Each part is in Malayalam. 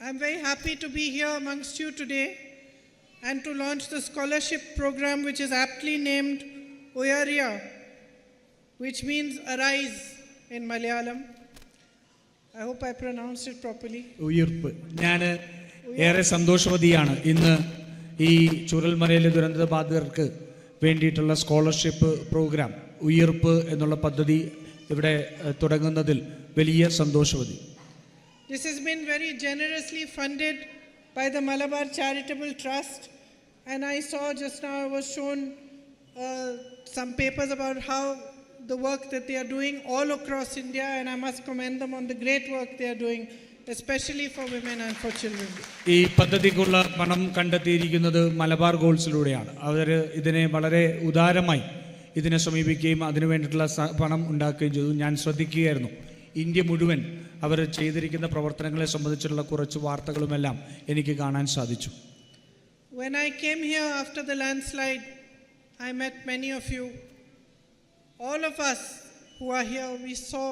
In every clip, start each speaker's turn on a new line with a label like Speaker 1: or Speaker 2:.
Speaker 1: I'm very happy to be here amongst you today and to launch the scholarship program which is aptly named Uyariya, which means arise in Malayalam. I hope I pronounced it properly.
Speaker 2: ഉയർപ്പ്. ഞാൻ ഏറെ സന്തോഷവതിയാണ് ഇന്ന് ഈ ചുരൽമലയിലെ ദുരന്തബാധിതർക്ക് വേണ്ടിയിട്ടുള്ള സ്കോളർഷിപ്പ് പ്രോഗ്രാം ഉയർപ്പ് എന്നുള്ള പദ്ധതി ഇവിടെ തുടങ്ങുന്നതിൽ വലിയ സന്തോഷവതി.
Speaker 1: This has been very generously funded by the Malabar Charitable Trust, and I saw just now I was shown some papers about how the work that they are doing all across India, and I must commend them on the great work they are doing, especially for women and for children.
Speaker 2: ഈ പദ്ധതിക്കുള്ള പണം കണ്ടെത്തിയിരിക്കുന്നത് മലബാർ ഗോൾസിലൂടെയാണ്. അവർ ഇതിനെ വളരെ ഉദാരമായി ഇതിനെ സമീപിക്കുകയും അതിനു വേണ്ടിയിട്ടുള്ള പണം ഉണ്ടാക്കുകയും ചെയ്തു. ഞാൻ ശ്രദ്ധിക്കുകയായിരുന്നു. ഇന്ത്യ മുഴുവൻ അവർ ചെയ്തിരിക്കുന്ന പ്രവർത്തനങ്ങളെ സംബന്ധിച്ചുള്ള കുറച്ച് വാർത്തകളുമെല്ലാം എനിക്ക് കാണാൻ സാധിച്ചു.
Speaker 1: When I came here after the landslide, I met many of you. All of us who are here, we saw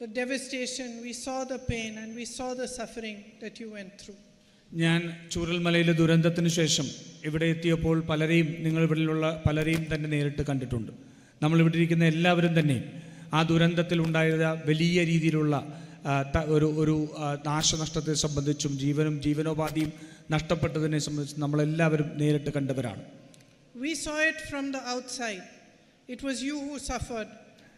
Speaker 1: the devastation, we saw the pain, and we saw the suffering that you went through.
Speaker 2: ഞാൻ ചൂരൽമലയിലെ ദുരന്തത്തിന് ശേഷം ഇവിടെ എത്തിയപ്പോൾ പലരെയും നിങ്ങളിവിടെയുള്ള പലരെയും തന്നെ നേരിട്ട് കണ്ടിട്ടുണ്ട്. നമ്മളിവിടെ ഇരിക്കുന്ന എല്ലാവരും തന്നെ ആ ദുരന്തത്തിൽ ഉണ്ടായ വലിയ രീതിയിലുള്ള ഒരു നാശനഷ്ടത്തെ സംബന്ധിച്ചും ജീവനോപാധിയും നഷ്ടപ്പെട്ടതിനെ സംബന്ധിച്ചും നമ്മളെല്ലാവരും നേരിട്ട് കണ്ടവരാണ്.
Speaker 1: We saw it from the outside. It was you who suffered.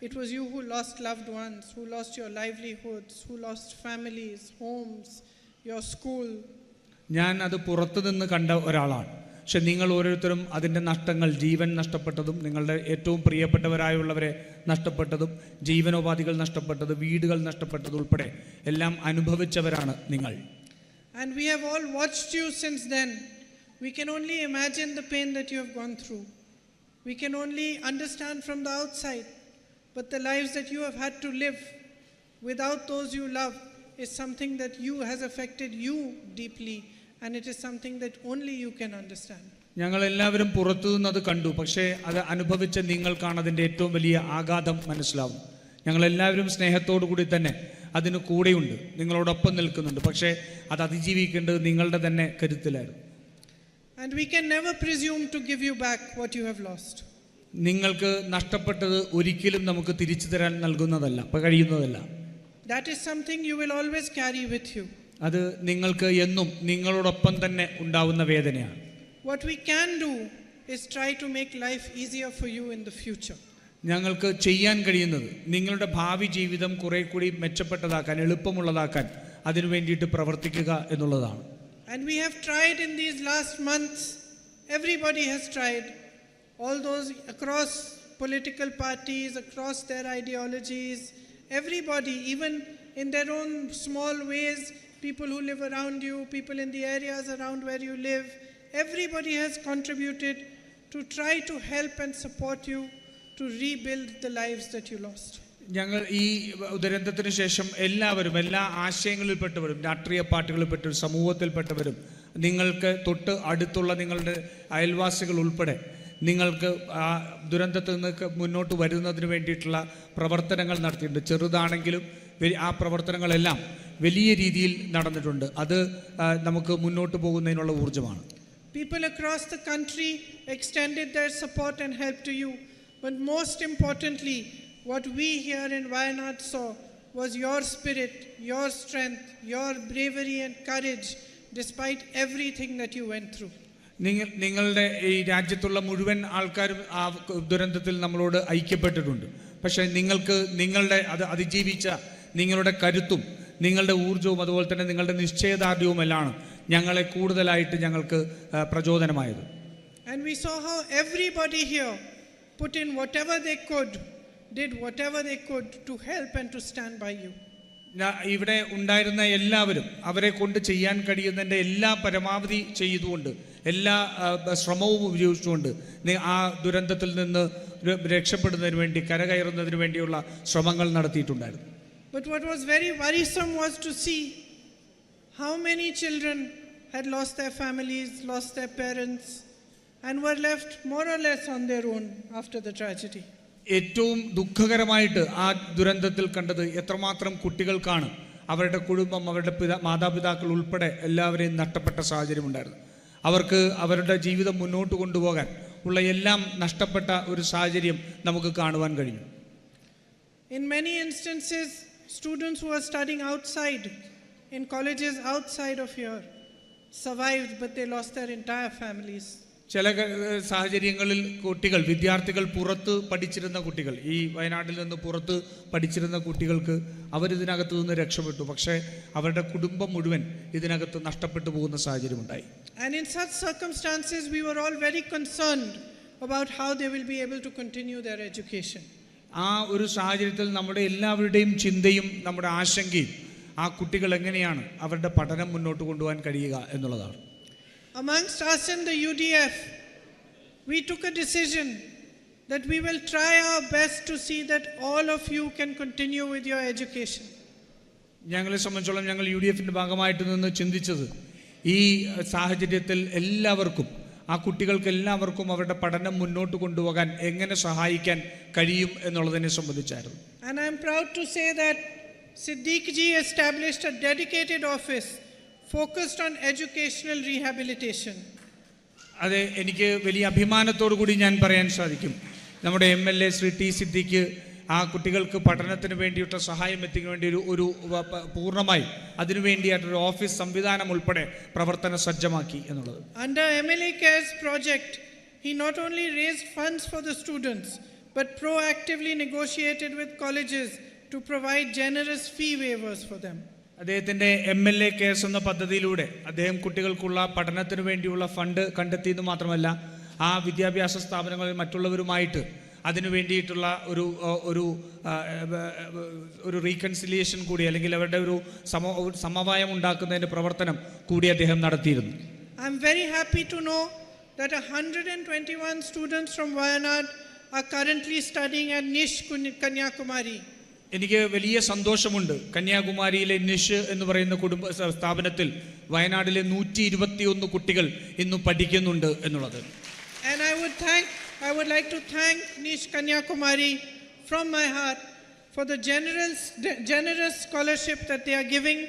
Speaker 1: It was you who lost loved ones, who lost your livelihoods, who lost families, homes, your school.
Speaker 2: ഞാൻ അത് പുറത്തു നിന്ന് കണ്ട ഒരാളാണ്. പക്ഷെ നിങ്ങൾ ഓരോരുത്തരും അതിൻ്റെ നഷ്ടങ്ങൾ, ജീവൻ നഷ്ടപ്പെട്ടതും നിങ്ങളുടെ ഏറ്റവും പ്രിയപ്പെട്ടവരായുള്ളവരെ നഷ്ടപ്പെട്ടതും ജീവനോപാധികൾ നഷ്ടപ്പെട്ടത്, വീടുകൾ നഷ്ടപ്പെട്ടത് ഉൾപ്പെടെ എല്ലാം അനുഭവിച്ചവരാണ് നിങ്ങൾ.
Speaker 1: And we have all watched you since then. We can only imagine the pain that you have gone through. We can only understand from the outside. But the lives that you have had to live without those you love is something that has affected you deeply, and it is something that only you can understand.
Speaker 2: ഞങ്ങൾ എല്ലാവരും പുറത്തു നിന്നത് കണ്ടു. പക്ഷേ അത് അനുഭവിച്ച നിങ്ങൾക്കാണ് അതിൻ്റെ ഏറ്റവും വലിയ ആഘാതം മനസ്സിലാവും. ഞങ്ങളെല്ലാവരും സ്നേഹത്തോടു കൂടി തന്നെ അതിന് കൂടെയുണ്ട്, നിങ്ങളോടൊപ്പം നിൽക്കുന്നുണ്ട്. പക്ഷേ അത് അതിജീവിക്കേണ്ടത് നിങ്ങളുടെ തന്നെ കരുത്തിലായിരുന്നു.
Speaker 1: And we can never presume to give you back what you have lost.
Speaker 2: നിങ്ങൾക്ക് നഷ്ടപ്പെട്ടത് ഒരിക്കലും നമുക്ക് തിരിച്ചു തരാൻ നൽകുന്നതല്ല, കഴിയുന്നതല്ല.
Speaker 1: That is something you will always carry with you.
Speaker 2: അത് നിങ്ങൾക്ക് എന്നും നിങ്ങളോടൊപ്പം തന്നെ ഉണ്ടാവുന്ന വേദനയാണ്.
Speaker 1: What we can do is try to make life easier for you in the future.
Speaker 2: ഞങ്ങൾക്ക് ചെയ്യാൻ കഴിയുന്നത് നിങ്ങളുടെ ഭാവി ജീവിതം കുറെ കൂടി മെച്ചപ്പെട്ടതാക്കാൻ, എളുപ്പമുള്ളതാക്കാൻ അതിനു വേണ്ടിയിട്ട് പ്രവർത്തിക്കുക എന്നുള്ളതാണ്.
Speaker 1: And we have tried in these last months. Everybody has tried. All those across political parties, across their ideologies, everybody, even in their own small ways, people who live around you, people in the areas around where you live, everybody has contributed to try to help and support you to rebuild the lives that you lost.
Speaker 2: ഞങ്ങൾ ഈ ദുരന്തത്തിന് ശേഷം എല്ലാവരും, എല്ലാ ആശയങ്ങളിൽപ്പെട്ടവരും, രാഷ്ട്രീയ പാർട്ടികളിൽപ്പെട്ടവരും, സമൂഹത്തിൽപ്പെട്ടവരും, നിങ്ങൾക്ക് തൊട്ട് അടുത്തുള്ള നിങ്ങളുടെ അയൽവാസികൾ ഉൾപ്പെടെ നിങ്ങൾക്ക് ആ ദുരന്തത്തിൽ നിന്ന് മുന്നോട്ട് വരുന്നതിന് വേണ്ടിയിട്ടുള്ള പ്രവർത്തനങ്ങൾ നടത്തിയിട്ടുണ്ട്. ചെറുതാണെങ്കിലും ആ പ്രവർത്തനങ്ങളെല്ലാം വലിയ രീതിയിൽ നടന്നിട്ടുണ്ട്. അത് നമുക്ക് മുന്നോട്ട് പോകുന്നതിനുള്ള ഊർജ്ജമാണ്.
Speaker 1: People across the country extended their support and help to you. But most importantly, what we here in Wayanad saw was your spirit, your strength, your bravery and courage despite everything that you went through.
Speaker 2: നിങ്ങളുടെ ഈ രാജ്യത്തുള്ള മുഴുവൻ ആൾക്കാരും ആ ദുരന്തത്തിൽ നമ്മളോട് ഐക്യപ്പെട്ടിട്ടുണ്ട്. പക്ഷേ നിങ്ങളുടെ അത് അതിജീവിച്ച നിങ്ങളുടെ കരുത്തും നിങ്ങളുടെ ഊർജ്ജവും അതുപോലെ തന്നെ നിങ്ങളുടെ നിശ്ചയദാർഢ്യവുമെല്ലാം ഞങ്ങളെ കൂടുതലായിട്ട് ഞങ്ങൾക്ക് പ്രചോദനമായത്.
Speaker 1: And we saw how everybody here put in whatever they could, did whatever they could to help and to stand by you.
Speaker 2: ഇവിടെ ഉണ്ടായിരുന്ന എല്ലാവരും അവരെ കൊണ്ട് ചെയ്യാൻ കഴിയുന്നതിൻ്റെ എല്ലാ പരമാവധി ചെയ്തുകൊണ്ട്, എല്ലാ ശ്രമവും ഉപയോഗിച്ചുകൊണ്ട് ആ ദുരന്തത്തിൽ നിന്ന് രക്ഷപ്പെടുന്നതിന് വേണ്ടി, കരകയറുന്നതിന് വേണ്ടിയുള്ള ശ്രമങ്ങൾ നടത്തിയിട്ടുണ്ടായിരുന്നു.
Speaker 1: But what was very worrisome was to see how many children had lost their families, lost their parents, and were left more or less on their own after the tragedy.
Speaker 2: ഏറ്റവും ദുഃഖകരമായിട്ട് ആ ദുരന്തത്തിൽ കണ്ടത് എത്രമാത്രം കുട്ടികൾക്കാണ് അവരുടെ കുടുംബം, അവരുടെ മാതാപിതാക്കൾ ഉൾപ്പെടെ എല്ലാവരെയും നഷ്ടപ്പെട്ട സാഹചര്യമുണ്ടായിരുന്നു. അവർക്ക് അവരുടെ ജീവിതം മുന്നോട്ട് കൊണ്ടുപോകാൻ ഉള്ള എല്ലാം നഷ്ടപ്പെട്ട ഒരു സാഹചര്യം നമുക്ക് കാണുവാൻ കഴിഞ്ഞു.
Speaker 1: In many instances, students who are studying outside, in colleges outside of here, survived, but they lost their entire families.
Speaker 2: ചില സാഹചര്യങ്ങളിൽ വിദ്യാർത്ഥികൾ പുറത്ത് പഠിച്ചിരുന്ന കുട്ടികൾ, ഈ വയനാട്ടിൽ നിന്ന് പുറത്ത് പഠിച്ചിരുന്ന കുട്ടികൾക്ക് അവരിതിനകത്ത് നിന്ന് രക്ഷപ്പെട്ടു. പക്ഷേ അവരുടെ കുടുംബം മുഴുവൻ ഇതിനകത്ത് നഷ്ടപ്പെട്ടു പോകുന്ന സാഹചര്യമുണ്ടായി.
Speaker 1: And in such circumstances, we were all very concerned about how they will be able to continue their education.
Speaker 2: ആ ഒരു സാഹചര്യത്തിൽ നമ്മുടെ എല്ലാവരുടെയും ചിന്തയും നമ്മുടെ ആശങ്കയും ആ കുട്ടികൾ എങ്ങനെയാണ് അവരുടെ പഠനം മുന്നോട്ട് കൊണ്ടുപോകാൻ കഴിയുക എന്നുള്ളതാണ്.
Speaker 1: Amongst us in the UDF, we took a decision that we will try our best to see that all of you can continue with your education.
Speaker 2: ഞങ്ങളെ സംബന്ധിച്ചോളം ഞങ്ങൾ UDFന്റെ ഭാഗമായിട്ട് നിന്ന് ചിന്തിച്ചത് ഈ സാഹചര്യത്തിൽ എല്ലാവർക്കും, ആ കുട്ടികൾക്ക് എല്ലാവർക്കും അവരുടെ പഠനം മുന്നോട്ട് കൊണ്ടുപോകാൻ എങ്ങനെ സഹായിക്കാൻ കഴിയും എന്നുള്ളതിനെ സംബന്ധിച്ചായിരുന്നു.
Speaker 1: And I am proud to say that Siddiq ji established a dedicated office focused on educational rehabilitation.
Speaker 2: അതെ, എനിക്ക് വലിയ അഭിമാനത്തോടു കൂടി ഞാൻ പറയാൻ സാധിക്കും, നമ്മുടെ MLA ശ്രീ ടി സിദ്ദീഖ് ആ കുട്ടികൾക്ക് പഠനത്തിന് വേണ്ടിയിട്ടുള്ള സഹായം എത്തിക്കാൻ വേണ്ടി ഒരു പൂർണ്ണമായി അതിനുവേണ്ടിയായിട്ടൊരു ഓഫീസ് സംവിധാനം ഉൾപ്പെടെ പ്രവർത്തന സജ്ജമാക്കി എന്നുള്ളത്.
Speaker 1: Under MLA Cares project, he not only raised funds for the students, but proactively negotiated with colleges to provide generous fee waivers for them.
Speaker 2: അദ്ദേഹത്തിൻ്റെ MLA Cares എന്ന പദ്ധതിയിലൂടെ അദ്ദേഹം കുട്ടികൾക്കുള്ള പഠനത്തിന് വേണ്ടിയുള്ള ഫണ്ട് കണ്ടെത്തിയെന്ന് മാത്രമല്ല, ആ വിദ്യാഭ്യാസ സ്ഥാപനങ്ങളിൽ മറ്റുള്ളവരുമായിട്ട് അതിനു വേണ്ടിയിട്ടുള്ള ഒരു റീകൺസിലിയേഷൻ കൂടി, അല്ലെങ്കിൽ അവരുടെ ഒരു സമവായം ഉണ്ടാക്കുന്നതിൻ്റെ പ്രവർത്തനം കൂടി അദ്ദേഹം നടത്തിയിരുന്നു.
Speaker 1: I am very happy to know that 121 students from Wayanad are currently studying at Nish Kanyakumari.
Speaker 2: എനിക്ക് വലിയ സന്തോഷമുണ്ട്, കന്യാകുമാരിയിലെ നിഷ് എന്ന് പറയുന്ന സ്ഥാപനത്തിൽ വയനാട്ടിലെ 121 കുട്ടികൾ ഇന്ന് പഠിക്കുന്നുണ്ട് എന്നുള്ളത്.
Speaker 1: And I would like to thank Nish Kanyakumari from my heart for the generous scholarship that they are giving.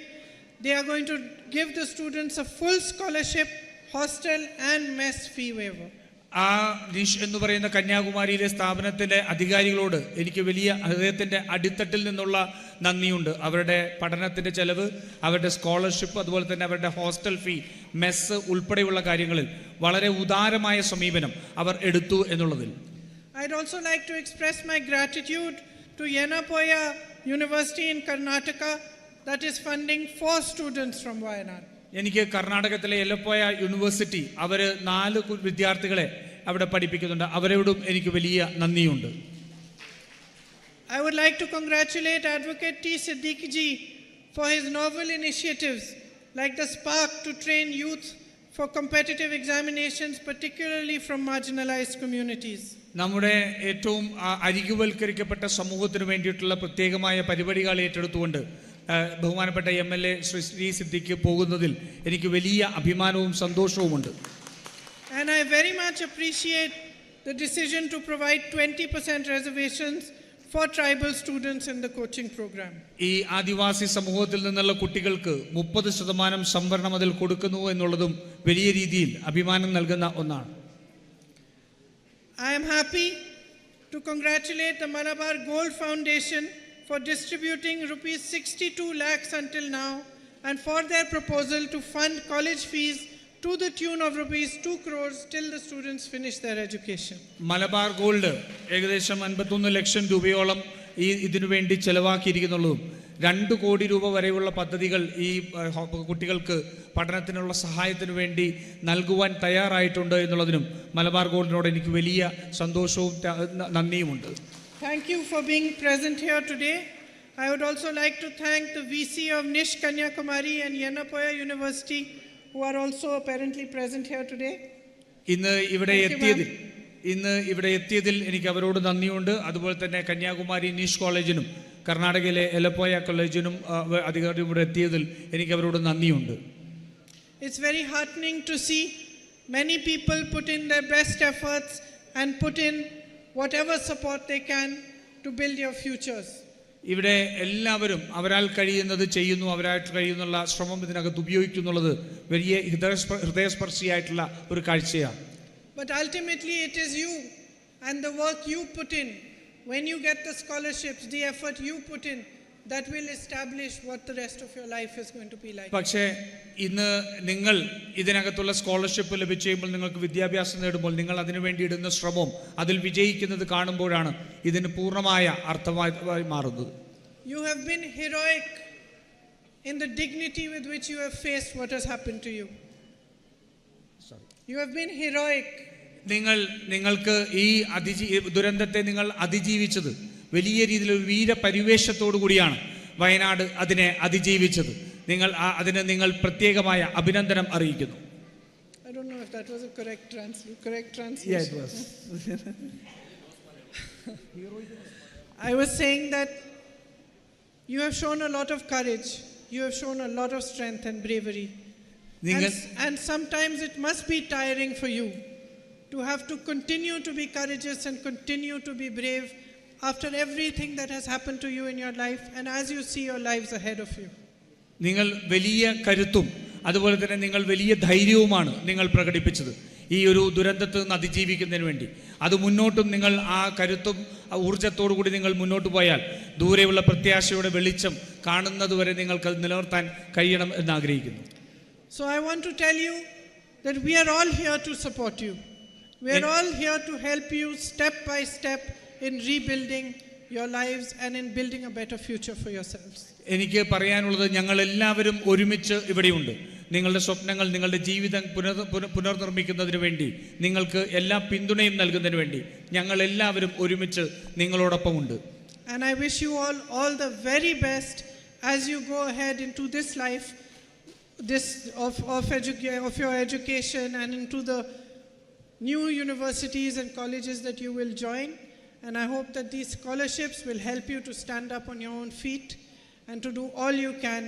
Speaker 1: They are going to give the students a full scholarship, hostel and mess fee waiver.
Speaker 2: ആ നിഷ് എന്ന് പറയുന്ന കന്യാകുമാരിയിലെ സ്ഥാപനത്തിലെ അധികാരികളോട് എനിക്ക് വലിയ ഹൃദയത്തിൻ്റെ അടിത്തട്ടിൽ നിന്നുള്ള നന്ദിയുണ്ട്. അവരുടെ പഠനത്തിൻ്റെ ചെലവ്, അവരുടെ സ്കോളർഷിപ്പ്, അതുപോലെ തന്നെ അവരുടെ ഹോസ്റ്റൽ ഫീ, മെസ്സ് ഉൾപ്പെടെയുള്ള കാര്യങ്ങളിൽ വളരെ ഉദാരമായ സമീപനം അവർ എടുത്തു എന്നുള്ളതിൽ.
Speaker 1: I'd also like to express my gratitude to Yenapoya University in Karnataka that is funding 4 students from Wayanad.
Speaker 2: എനിക്ക് കർണാടകത്തിലെ യെലപ്പോയ യൂണിവേഴ്സിറ്റി അവർ 4 വിദ്യാർത്ഥികളെ അവിടെ പഠിപ്പിക്കുന്നുണ്ട്. അവരോടും എനിക്ക് വലിയ നന്ദിയുണ്ട്.
Speaker 1: I would like to congratulate Advocate T. Siddiq ji for his novel initiatives like the Spark to train youth for competitive examinations, particularly from marginalized communities.
Speaker 2: നമ്മുടെ ഏറ്റവും അരികുവൽക്കരിക്കപ്പെട്ട സമൂഹത്തിന് വേണ്ടിയിട്ടുള്ള പ്രത്യേകമായ പരിപാടികൾ ഏറ്റെടുത്തുകൊണ്ട് ബഹുമാനപ്പെട്ട MLA ശ്രീ സിദ്ദിഖ് പോകുന്നതിൽ എനിക്ക് വലിയ അഭിമാനവും സന്തോഷവുമുണ്ട്.
Speaker 1: And I very much appreciate the decision to provide 20% reservations for tribal students in the coaching program.
Speaker 2: ഈ ആദിവാസി സമൂഹത്തിൽ നിന്നുള്ള കുട്ടികൾക്ക് 30% സംവരണം അതിൽ കൊടുക്കുന്നു എന്നുള്ളതും വലിയ രീതിയിൽ അഭിമാനം നൽകുന്ന ഒന്നാണ്.
Speaker 1: I am happy to congratulate the Malabar Gold Foundation for distributing rupees 62 lakhs until now and for their proposal to fund college fees to the tune of rupees 2 crores till the students finish their education. Malabar gold ഏകദേശം 51 ലക്ഷം രൂപയോളം ഇതിനു വേണ്ടി ചെലവാക്കിയിരിക്കുന്നുള്ളതും 2 കോടി രൂപ വരെയുള്ള പദ്ധതികൾ ഈ കുട്ടികൾക്ക് പഠനത്തിനുള്ള സഹായത്തിനു വേണ്ടി നൽകുവാൻ തയ്യാറായിട്ടുണ്ട് എന്നുള്ളതിനും മലബാർ ഗോൾഡിനോട് എനിക്ക് വലിയ സന്തോഷവും നന്ദിയുമുണ്ട്. Thank you for being present here today. I would also like to thank the VC of Nish Kanyakumari and Yenapoya University who are also apparently present here today. ഇന്ന് ഇവിടെ എത്തിയതിൽ എനിക്ക് അവരോട് നന്ദിയുണ്ട്. അതുപോലെ തന്നെ കന്യാകുമാരി നിഷ് കോളേജിനും കർണാടകയിലെ യെലപ്പോയ കോളേജിനും അധികാരികൾ ഇവിടെ എത്തിയതിൽ എനിക്ക് അവരോട് നന്ദിയുണ്ട്. It's very heartening to see many people put in their best efforts and put in whatever support they can to build your futures.
Speaker 2: ഇവിടെ എല്ലാവരും അവരാൽ കഴിയുന്നത് ചെയ്യുന്നു, അവരായിട്ട് കഴിയുന്നുള്ള ശ്രമം ഇതിനകത്ത് ഉപയോഗിക്കുന്നുള്ളത് വലിയ ഹൃദയസ്പർശിയായിട്ടുള്ള ഒരു കാഴ്ചയാണ്.
Speaker 1: But ultimately it is you and the work you put in, when you get the scholarships, the effort you put in, that will establish what the rest of your life is going to be like.
Speaker 2: പക്ഷേ ഇന്ന് നിങ്ങൾ ഇതിനകത്തുള്ള സ്കോളർഷിപ്പ് ലഭിച്ചു കഴിയുമ്പോൾ, നിങ്ങൾക്ക് വിദ്യാഭ്യാസം നേടുമ്പോൾ, നിങ്ങൾ അതിനു വേണ്ടി ഇടുന്ന ശ്രമം അതിൽ വിജയിക്കുന്നത് കാണുമ്പോഴാണ് ഇതിന് പൂർണ്ണമായ അർത്ഥമായി മാറുന്നത്.
Speaker 1: You have been heroic in the dignity with which you have faced what has happened to you. You have been heroic.
Speaker 2: നിങ്ങൾക്ക് ഈ ദുരന്തത്തെ നിങ്ങൾ അതിജീവിച്ചത് വലിയ രീതിയിലൊരു വീരപരിവേഷത്തോടു കൂടിയാണ് വയനാട് അതിനെ അതിജീവിച്ചത്. അതിന് നിങ്ങൾ പ്രത്യേകമായ അഭിനന്ദനം അറിയിക്കുന്നു.
Speaker 1: I don't know if that was a correct translation.
Speaker 2: Yeah, it was.
Speaker 1: I was saying that you have shown a lot of courage, you have shown a lot of strength and bravery. And sometimes it must be tiring for you to have to continue to be courageous and continue to be brave after everything that has happened to you in your life and as you see your lives ahead of you.
Speaker 2: നിങ്ങൾ വലിയ കരുത്തും അതുപോലെ തന്നെ നിങ്ങൾ വലിയ ധൈര്യവുമാണ് നിങ്ങൾ പ്രകടിപ്പിച്ചത് ഈ ഒരു ദുരന്തത്തിൽ നിന്ന് അതിജീവിക്കുന്നതിന് വേണ്ടി. അത് മുന്നോട്ടും നിങ്ങൾ ആ കരുത്തും ഊർജ്ജത്തോടു കൂടി നിങ്ങൾ മുന്നോട്ട് പോയാൽ ദൂരെയുള്ള പ്രത്യാശയുടെ വെളിച്ചം കാണുന്നതുവരെ നിങ്ങൾക്ക് അത് നിലനിർത്താൻ കഴിയണം എന്ന് ആഗ്രഹിക്കുന്നു.
Speaker 1: So I want to tell you that we are all here to support you. We are all here to help you step by step in rebuilding your lives and in building a better future for yourselves.
Speaker 2: എനിക്ക് പറയാനുള്ളത്, ഞങ്ങൾ എല്ലാവരും ഒരുമിച്ച് ഇവിടെയുണ്ട്. നിങ്ങളുടെ സ്വപ്നങ്ങൾ, നിങ്ങളുടെ ജീവിതം പുനർനിർമ്മിക്കുന്നതിന് വേണ്ടി, നിങ്ങൾക്ക് എല്ലാ പിന്തുണയും നൽകുന്നതിന് വേണ്ടി ഞങ്ങൾ എല്ലാവരും ഒരുമിച്ച് നിങ്ങളോടൊപ്പമുണ്ട്.
Speaker 1: And I wish you all the very best as you go ahead into this life, of your education and into the new universities and colleges that you will join. And I hope that these scholarships will help you to stand up on your own feet and to do all you can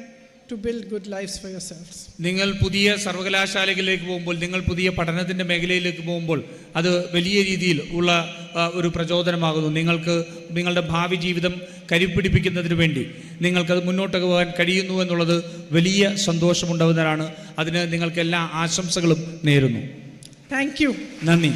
Speaker 1: to build good lives for yourselves.
Speaker 2: നിങ്ങൾ പുതിയ സർവകലാശാലകളിലേക്ക് പോകുമ്പോൾ, നിങ്ങൾ പുതിയ പഠനത്തിൻ്റെ മേഖലയിലേക്ക് പോകുമ്പോൾ അത് വലിയ രീതിയിൽ ഉള്ള ഒരു പ്രചോദനമാകുന്നു. നിങ്ങൾക്ക് നിങ്ങളുടെ ഭാവി ജീവിതം കരുപിടിപ്പിക്കുന്നതിന് വേണ്ടി നിങ്ങൾക്കത് മുന്നോട്ട് പോകാൻ കഴിയുന്നു എന്നുള്ളത് വലിയ സന്തോഷമുണ്ടാകുന്നതാണ്. അതിന് നിങ്ങൾക്ക് എല്ലാ ആശംസകളും നേരുന്നു.
Speaker 1: Thank you.
Speaker 2: നന്ദി.